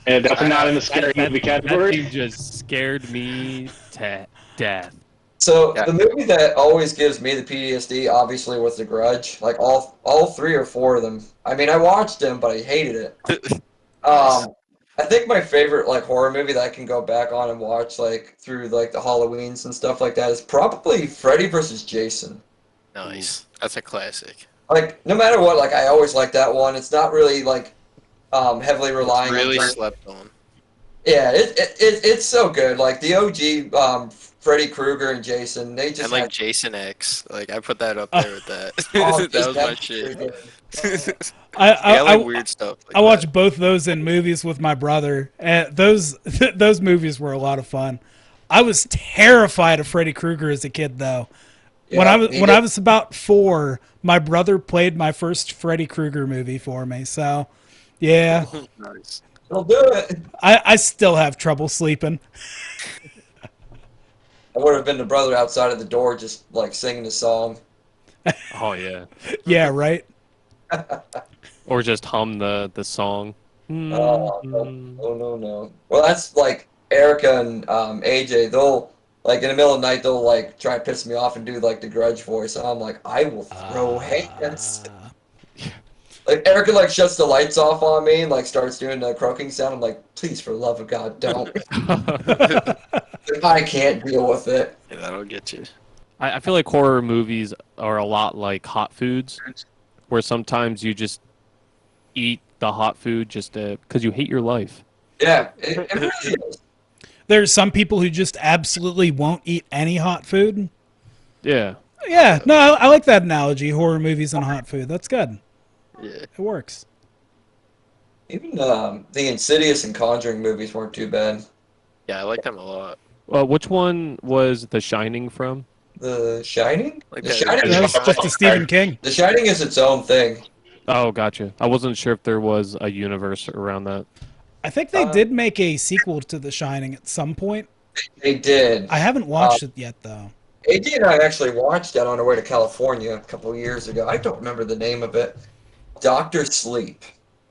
And definitely not in the scary movie that category. thing just scared me to death. So Yeah. the movie that always gives me the PTSD, obviously, was The Grudge. Like all 3 or 4 of them. I mean, I watched them, but I hated it. I think my favorite like horror movie that I can go back on and watch like through like the Halloweens and stuff like that is probably Freddy vs. Jason. Nice. That's a classic. Like no matter what, like I always like that one. It's not really like heavily relying Really on. slept on. Yeah, it's so good. Like the OG Freddy Krueger and Jason, they just And like had- Jason X. Like I put that up there with that. Oh, That Jason was my X is shit. pretty good. I like weird stuff. Like I watched both those in movies with my brother. And those movies were a lot of fun. I was terrified of Freddy Krueger as a kid, though. When I was about 4, my brother played my first Freddy Krueger movie for me. So, yeah, Nice. They'll do it. I still have trouble sleeping. I would have been the brother outside of the door, just like singing the song. Oh yeah. Yeah, right. Or just hum the song. Oh no. Well, that's like Erica and AJ. They'll like in the middle of the night they'll like try and piss me off and do like the Grudge voice, and I'm like, I will throw hands. Like Erica like shuts the lights off on me and like starts doing the croaking sound. I'm like, please, for the love of God, don't. I can't deal with it. Yeah, that'll get you. I feel like horror movies are a lot like hot foods, where sometimes you just eat the hot food just because you hate your life. Yeah, it really is. There's some people who just absolutely won't eat any hot food. Yeah. Yeah, no, I like that analogy, horror movies and hot food. That's good. Yeah. It works. Even the Insidious and Conjuring movies weren't too bad. Yeah, I like them a lot. Which one was The Shining from? The Shining? Like The that- Shining. That was just a Stephen King. The Shining is its own thing. Oh, gotcha. I wasn't sure if there was a universe around that. I think they did make a sequel to The Shining at some point. They did. I haven't watched it yet, though. AD and I actually watched that on our way to California a couple of years ago. I don't remember the name of it. Doctor Sleep.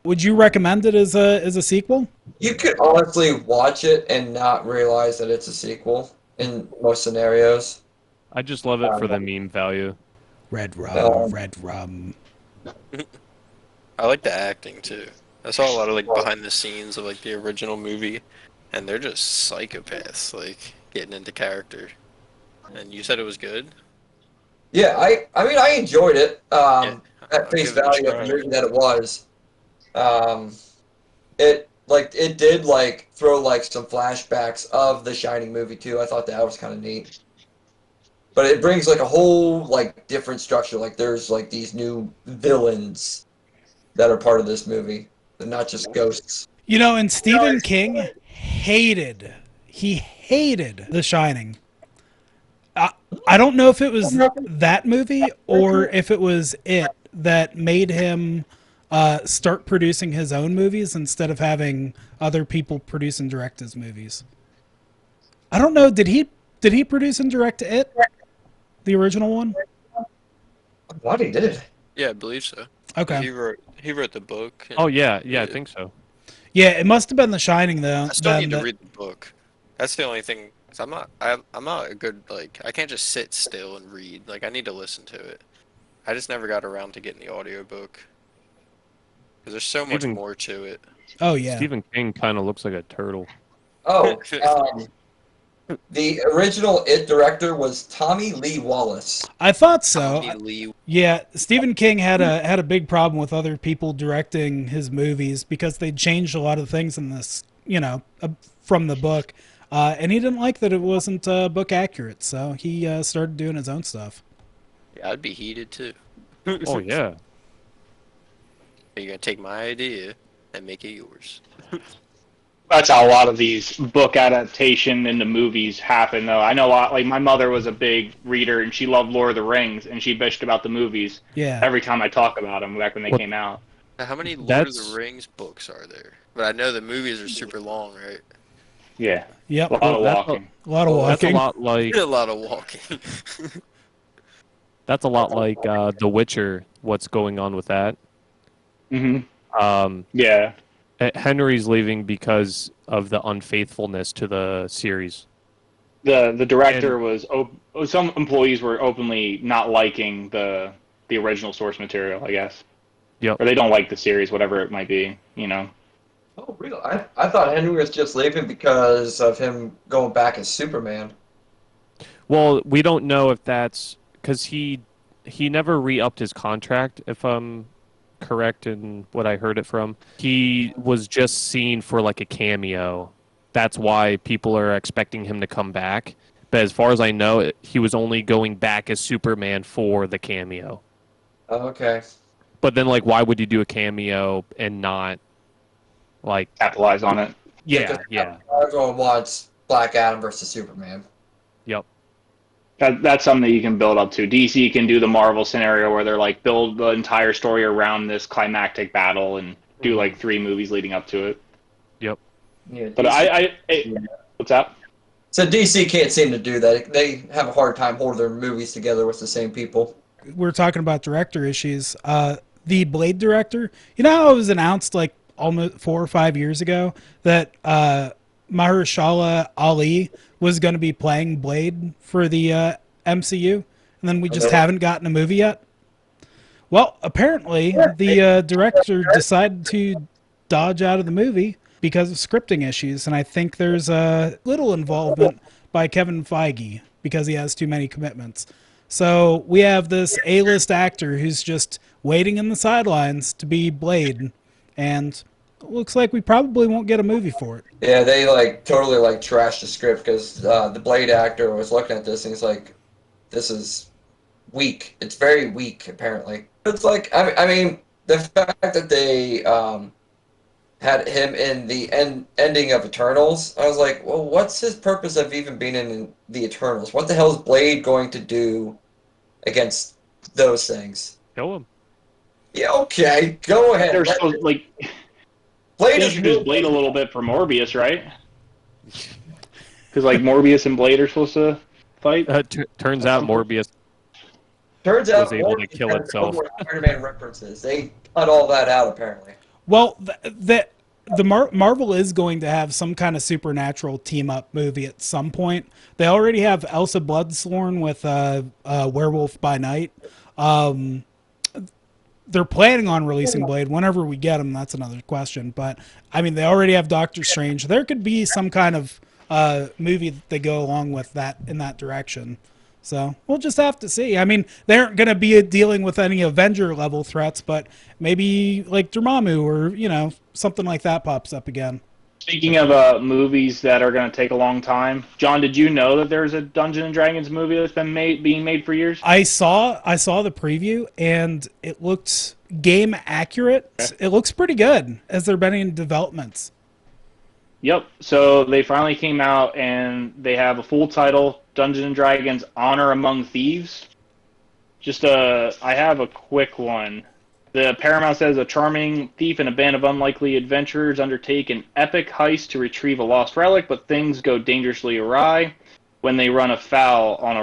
Would you recommend it as a sequel? You could honestly watch it and not realize that it's a sequel in most scenarios. I just love it for the meme value. Red rum, red rum. I like the acting too. I saw a lot of like behind the scenes of like the original movie, and they're just psychopaths, like getting into character. And you said it was good. Yeah, I mean I enjoyed it. Yeah, At I'll face give it a value of try. the movie that it was. It did like throw like some flashbacks of the Shining movie too. I thought that was kind of neat. But it brings like a whole like different structure. Like there's like these new villains that are part of this movie. They're not just ghosts. You know, and Stephen King hated The Shining. I don't know if it was that movie or if it was it that made him start producing his own movies instead of having other people produce and direct his movies. I don't know. Did he produce and direct it? The original one? I thought he did. Yeah, I believe so. Okay. He wrote the book. and- Oh, yeah. Yeah, I think so. Yeah, it must have been The Shining though. I still then need to that- read the book. That's the only thing. 'Cause I'm not a good like. I can't just sit still and read. Like I need to listen to it. I just never got around to getting the audiobook. Because there's so much Stephen- more to it. Oh yeah. Stephen King kind of looks like a turtle. Oh, the original It director was Tommy Lee Wallace. I thought so. Tommy Lee. Yeah, Stephen King had a big problem with other people directing his movies because they changed a lot of things in this, from the book, and he didn't like that it wasn't book accurate, so he started doing his own stuff. Yeah, I'd be heated too. Oh, yeah. You're gonna take my idea and make it yours. That's how a lot of these book adaptation into movies happen, though. I know a lot, like my mother was a big reader and she loved Lord of the Rings and she bitched about the movies Yeah. every time I talk about them back when they came out. Now, how many Lord of That's- the Rings books are there? But I know the movies are super long, right? Yeah, Yep. a lot Well, of that's walking. A lot of That's a walking. lot like A lot of walking. The Witcher. What's going on with that? hmm Um, Yeah, Henry's leaving because of the unfaithfulness to the series. the director was some employees were openly not liking the original source material, I guess. Yep. Or they don't like the series, whatever it might be. Oh, really? I thought Henry was just leaving because of him going back as Superman. Well, we don't know if that's because he never re-upped his contract, if I'm correct in what I heard it from. He was just seen for like a cameo. That's why people are expecting him to come back. But as far as I know, he was only going back as Superman for the cameo. Oh, okay. But then, like, why would you do a cameo and not, like, Capitalize on it. yeah. Everyone wants Black Adam versus Superman. Yep. That's something that you can build up to. DC can do the Marvel scenario where they're like build the entire story around this climactic battle and do like 3 movies leading up to it. Yep. Yeah, But what's that? So DC can't seem to do that. They have a hard time holding their movies together with the same people. We're talking about director issues. The Blade director, you know how it was announced like almost 4 or 5 years ago that Mahershala Ali was going to be playing Blade for the MCU, and then we just haven't gotten a movie yet? Well, apparently the director decided to dodge out of the movie because of scripting issues, and I think there's a little involvement by Kevin Feige because he has too many commitments. So we have this A-list actor who's just waiting in the sidelines to be Blade, and looks like we probably won't get a movie for it. Yeah, they like totally like trashed the script because the Blade actor was looking at this and he's like, "This is weak. It's very weak, apparently." It's like I mean, the fact that they had him in the ending of Eternals, I was like, well, what's his purpose of even being in the Eternals? What the hell is Blade going to do against those things? Kill him. Yeah, okay, go ahead. They're supposed, like, Blade they is introduced Blade a little bit for Morbius, right? Because like Morbius and Blade are supposed to fight. Turns out Morbius Turns out was able to Morbius kill had itself. no more Spider-Man references. They cut all that out, apparently. Well, Marvel is going to have some kind of supernatural team up movie at some point. They already have Elsa Bloodthorn with Werewolf by Night. They're planning on releasing Blade whenever we get them. That's another question. But I mean, they already have Doctor Strange. There could be some kind of movie that they go along with that in that direction. So we'll just have to see. I mean, they aren't going to be dealing with any Avenger level threats, but maybe like Dormammu or something like that pops up again. Speaking of movies that are going to take a long time, John, did you know that there's a Dungeons and Dragons movie that's been being made for years? I saw the preview and it looked game accurate. Okay. It looks pretty good as they're been in developments. Yep. So they finally came out and they have a full title, Dungeons and Dragons: Honor Among Thieves. I have a quick one. The Paramount says a charming thief and a band of unlikely adventurers undertake an epic heist to retrieve a lost relic, but things go dangerously awry when they run afoul on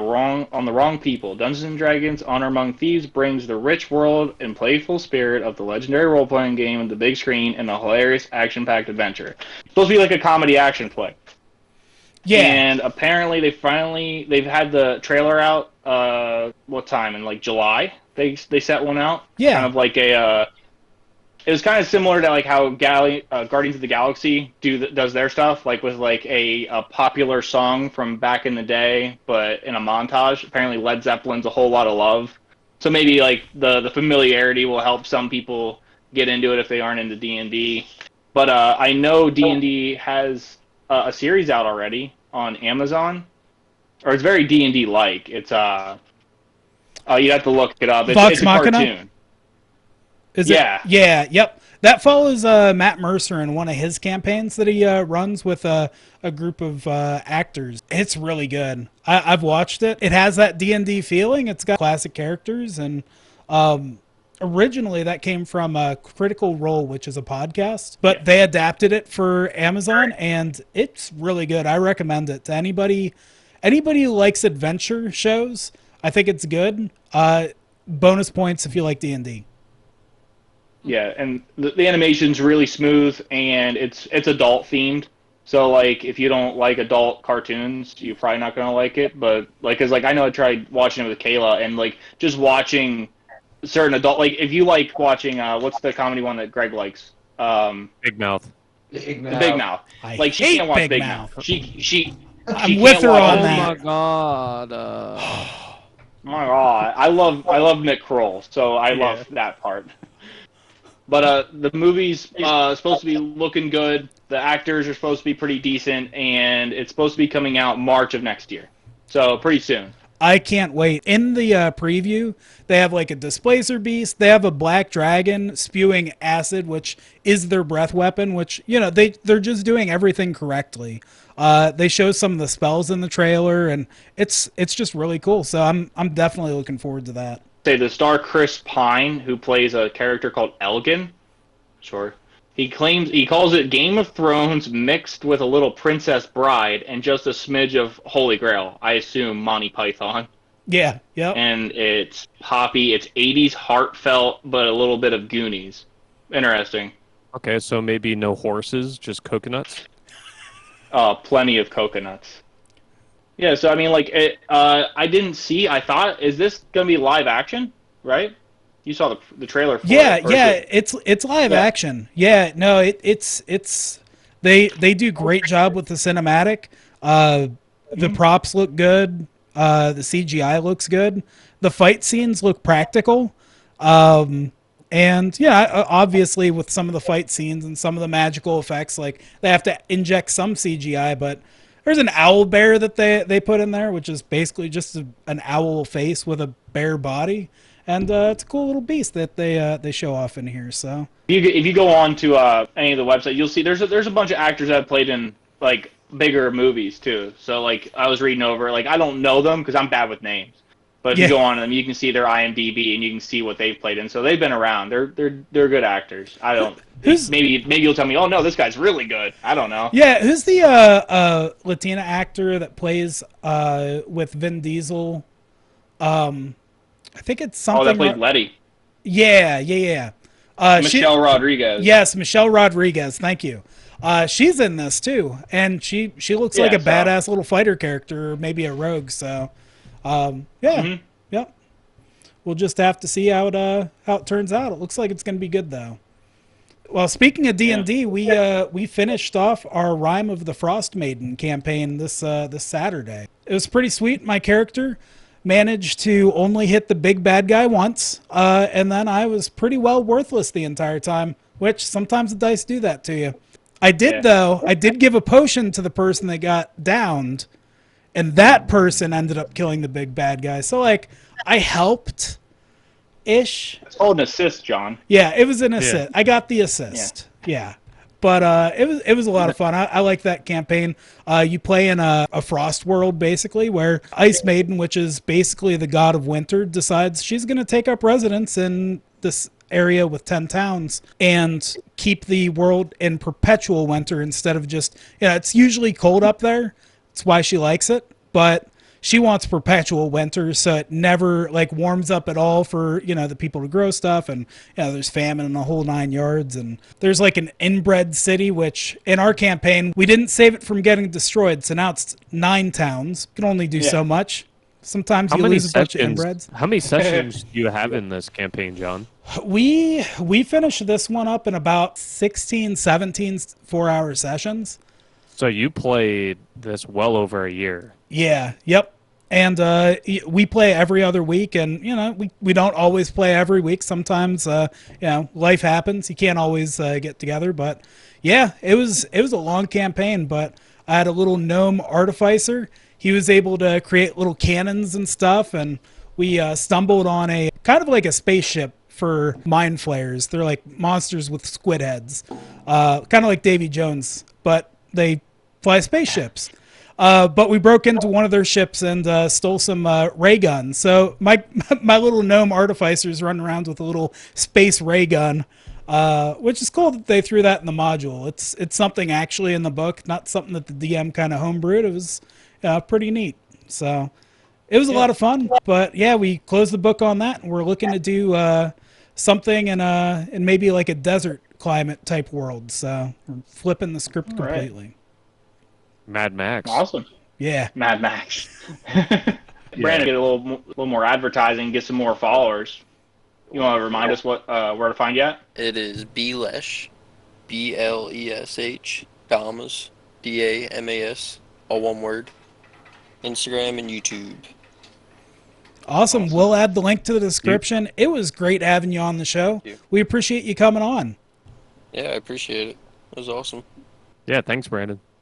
the wrong people. Dungeons and Dragons: Honor Among Thieves brings the rich world and playful spirit of the legendary role-playing game to the big screen in a hilarious, action-packed adventure. It's supposed to be like a comedy action flick. Yeah. And apparently they've had the trailer out. What time? In like July, they set one out. Yeah. Kind of like it was kind of similar to like how Guardians of the Galaxy does their stuff, like with like a popular song from back in the day, but in a montage. Apparently Led Zeppelin's A Whole Lot of Love. So maybe like the familiarity will help some people get into it if they aren't into D&D. But I know D&D has a series out already on Amazon, or it's very D&D like. It's you have to look it up. Vox it's a Machina? cartoon. Is Yeah. it? Yeah. Yep. That follows Matt Mercer in one of his campaigns that he runs with a group of actors. It's really good. I've watched it. It has that D&D feeling. It's got classic characters, and originally that came from Critical Role, which is a podcast, but they adapted it for Amazon, and it's really good. I recommend it to anybody who likes adventure shows. I think it's good. Bonus points if you like D&D. Yeah, and the animation's really smooth, and it's adult themed. So like, if you don't like adult cartoons, you're probably not gonna like it. But like, cause like I know I tried watching it with Kayla, and like just watching certain adult, like if you like watching what's the comedy one that Greg likes? Big Mouth. Big The Big Mouth. I Like she hate can't watch Big Big Mouth. Mouth. She I'm with can't her watch on it. that. Oh my god. Oh my god, I love Nick Kroll, so I love that part. But the movie's supposed to be looking good. The actors are supposed to be pretty decent, and it's supposed to be coming out March of next year, so pretty soon. I can't wait. In the preview, they have like a displacer beast. They have a black dragon spewing acid, which is their breath weapon, which, they're just doing everything correctly. They show some of the spells in the trailer, and it's just really cool. So I'm definitely looking forward to that. Say the star Chris Pine, who plays a character called Elgin. Sure. He calls it Game of Thrones mixed with a little Princess Bride and just a smidge of Holy Grail. I assume Monty Python. Yeah, yep. And it's poppy. It's 80s heartfelt, but a little bit of Goonies. Interesting. Okay, so maybe no horses, just coconuts. Plenty of coconuts. Yeah, so I mean, like, I thought, is this gonna be live action, right? You saw the trailer for it. It's live action. Yeah, no, it's they do great job with the cinematic. The props look good. The CGI looks good. The fight scenes look practical. And yeah, obviously with some of the fight scenes and some of the magical effects, like they have to inject some CGI, but there's an owl bear that they put in there, which is basically just an owl face with a bear body, and it's a cool little beast that they show off in here. So if you go on to any of the website, you'll see there's a bunch of actors that have played in like bigger movies too. So like I was reading over, like I don't know them because I'm bad with names. But if you go on to them, you can see their IMDb and you can see what they've played in. So they've been around. They're good actors. I don't. Maybe you'll tell me, oh no, this guy's really good. I don't know. Yeah, who's the Latina actor that plays with Vin Diesel? I think it's something. Oh, that played Letty. Yeah. Michelle Rodriguez. Yes, Michelle Rodriguez. Thank you. She's in this too, and she looks like a badass little fighter character, or maybe a rogue. So. Yep. We'll just have to see how it turns out. It looks like it's going to be good though. Well, speaking of D&D, we finished off our Rime of the Frostmaiden campaign this Saturday. It was pretty sweet. My character managed to only hit the big bad guy once, and then I was pretty well worthless the entire time, which sometimes the dice do that to you. I did give a potion to the person that got downed. And that person ended up killing the big bad guy. So, like, I helped-ish. It's called an assist, John. Yeah, it was an assist. I got the assist. Yeah. But it was a lot of fun. I like that campaign. You play in a frost world, basically, where Icewindale, which is basically the god of winter, decides she's going to take up residence in this area with 10 towns and keep the world in perpetual winter instead of just, it's usually cold up there. That's why she likes it, but she wants perpetual winter, so it never like warms up at all for the people to grow stuff, and there's famine in the whole 9 yards, and there's like an inbred city, which in our campaign we didn't save it from getting destroyed, so now it's 9 towns. You can only do so much. Sometimes you lose a bunch of inbreds. How many sessions do you have in this campaign, John? We finished this one up in about 16, 17 4-hour sessions. So you played this well over a year. Yeah, yep. And we play every other week, and we don't always play every week. Sometimes life happens. You can't always get together, but yeah, it was a long campaign. But I had a little gnome artificer. He was able to create little cannons and stuff, and we stumbled on a kind of like a spaceship for mind flayers. They're like monsters with squid heads, kind of like Davy Jones, but they fly spaceships. But we broke into one of their ships and stole some ray guns. So my little gnome artificers running around with a little space ray gun, which is cool that they threw that in the module. It's something actually in the book, not something that the DM kind of homebrewed. It was pretty neat. So it was a lot of fun. But yeah, we closed the book on that, and we're looking to do something in maybe like a desert climate type world. So we're flipping the script completely. Mad Max. Awesome. Yeah. Mad Max. Brandon, get a little more advertising, get some more followers. You want to remind us where to find you at? It is Blesh, BLESH, Damas, DAMAS, all one word. Instagram and YouTube. Awesome. We'll add the link to the description. It was great having you on the show. We appreciate you coming on. Yeah, I appreciate it. It was awesome. Yeah, thanks, Brandon.